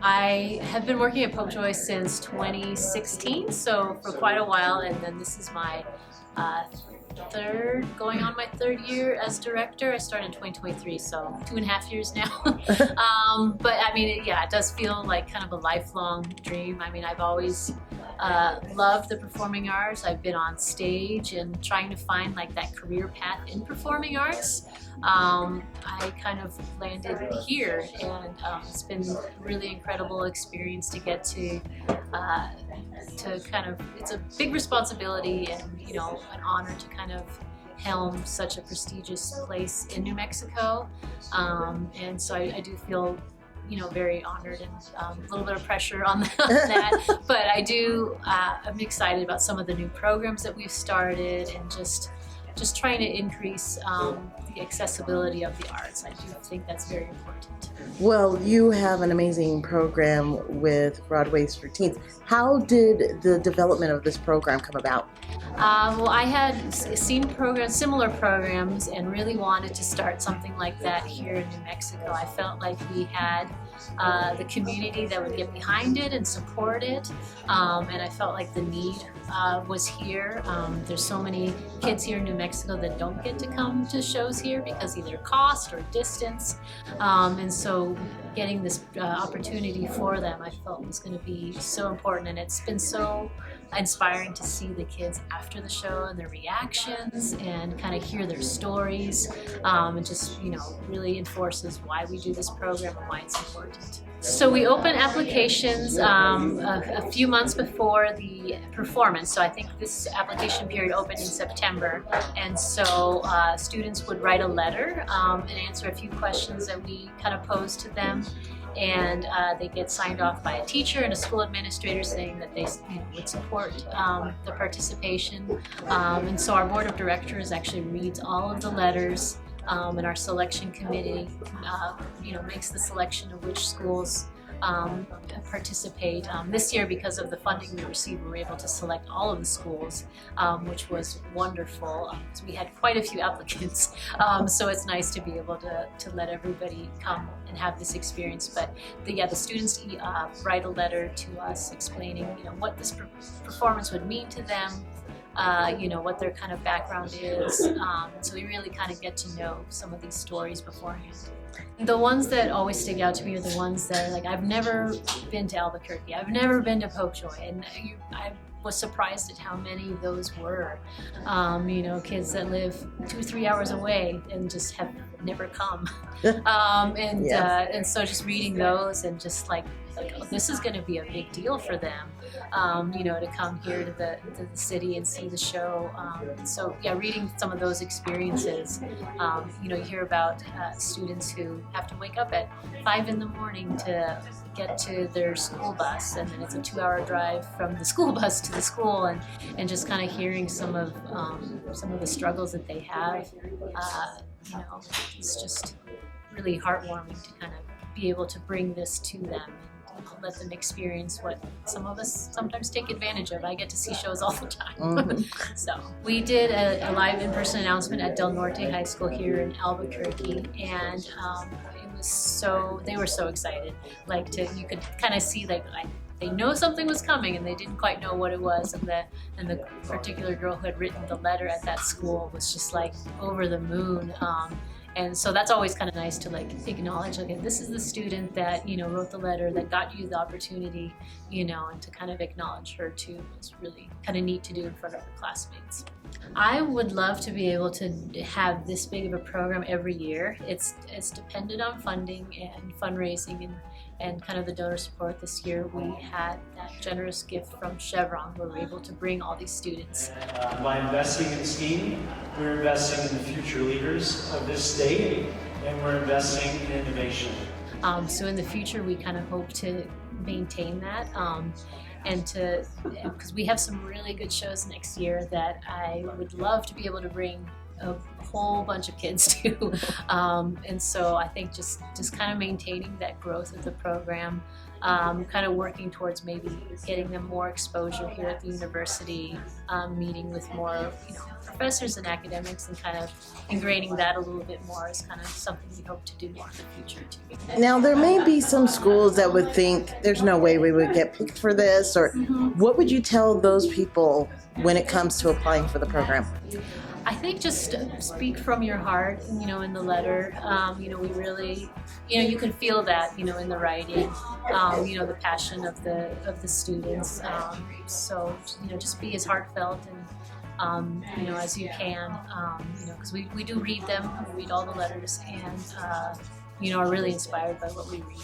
I have been working at Popejoy since 2016, so for quite a while, and then this is my going on my third year as director. I started in 2023, so 2.5 years now. But I mean, yeah, it does feel like kind of a lifelong dream. I mean, I've always loved the performing arts. I've been on stage and trying to find like that career path in performing arts. I kind of landed here, and it's been a really incredible experience to get to kind of, it's a big responsibility and, you know, an honor to kind of helm such a prestigious place in New Mexico. And so I do feel, you know, very honored, and a little bit of pressure on that. But I'm excited about some of the new programs that we've started, and just trying to increase the accessibility of the arts. I do think that's very important. Well, you have an amazing program with Broadway's for Teens. How did the development of this program come about? Well, I had seen similar programs, and really wanted to start something like that here in New Mexico. I felt like we had the community that would get behind it and support it, and I felt like the need was here. There's so many kids here in New Mexico that don't get to come to shows here because either cost or distance, and so getting this opportunity for them, I felt was going to be so important, and it's been so inspiring to see the kids after the show and their reactions and kind of hear their stories, and just, you know, really enforces why we do this program and why it's important. So we open applications a few months before the performance. So I think this application period opened in September, and so students would write a letter and answer a few questions that we kind of pose to them, and they get signed off by a teacher and a school administrator saying that they, you know, would support the participation. And so our board of directors actually reads all of the letters, and our selection committee, you know, makes the selection of which schools participate. This year, because of the funding we received, we were able to select all of the schools, which was wonderful. So we had quite a few applicants, so it's nice to be able to let everybody come and have this experience. But the students write a letter to us explaining, you know, what this performance would mean to them, you know, what their kind of background is. So we really kind of get to know some of these stories beforehand. The ones that always stick out to me are the ones that are like, I've never been to Albuquerque, I've never been to Popejoy, and I was surprised at how many of those were. You know, kids that live 2-3 hours away and just have never come. And so just reading those and just like, oh, this is going to be a big deal for them, you know, to come here to the city and see the show. So yeah, reading some of those experiences, you know, you hear about students who have to wake up at 5 in the morning to get to their school bus, and then it's a 2-hour drive from the school bus to the school, and just kind of hearing some of the struggles that they have. You know, it's just really heartwarming to kind of be able to bring this to them and let them experience what some of us sometimes take advantage of. I get to see shows all the time. Mm-hmm. So we did a live in-person announcement at Del Norte High School here in Albuquerque, and it was they were so excited. Like, you could kind of see like they know something was coming, and they didn't quite know what it was. And the particular girl who had written the letter at that school was just like over the moon. And so that's always kind of nice to like acknowledge, okay, this is the student that, you know, wrote the letter that got you the opportunity, you know, and to kind of acknowledge her too. It's really kind of neat to do in front of her classmates. I would love to be able to have this big of a program every year. It's dependent on funding and fundraising and kind of the donor support. This year we had that generous gift from Chervon, where we were able to bring all these students. By investing in STEAM, we're investing in the future leaders of this state, and we're investing in innovation. So in the future, we kind of hope to maintain that, and because we have some really good shows next year that I would love to be able to bring a whole bunch of kids to, and so I think just kind of maintaining that growth of the program, kind of working towards maybe getting them more exposure here at the university, meeting with more professors and academics, and kind of ingraining that a little bit more is kind of something we hope to do in the future too. Now, there may be some schools that would think there's no way we would get picked for this, or what would you tell those people when it comes to applying for the program? I think just speak from your heart, in the letter. We really, you can feel that, in the writing, the passion of the students. So, just be as heartfelt and, as you can, because we do read them, we read all the letters, and, are really inspired by what we read.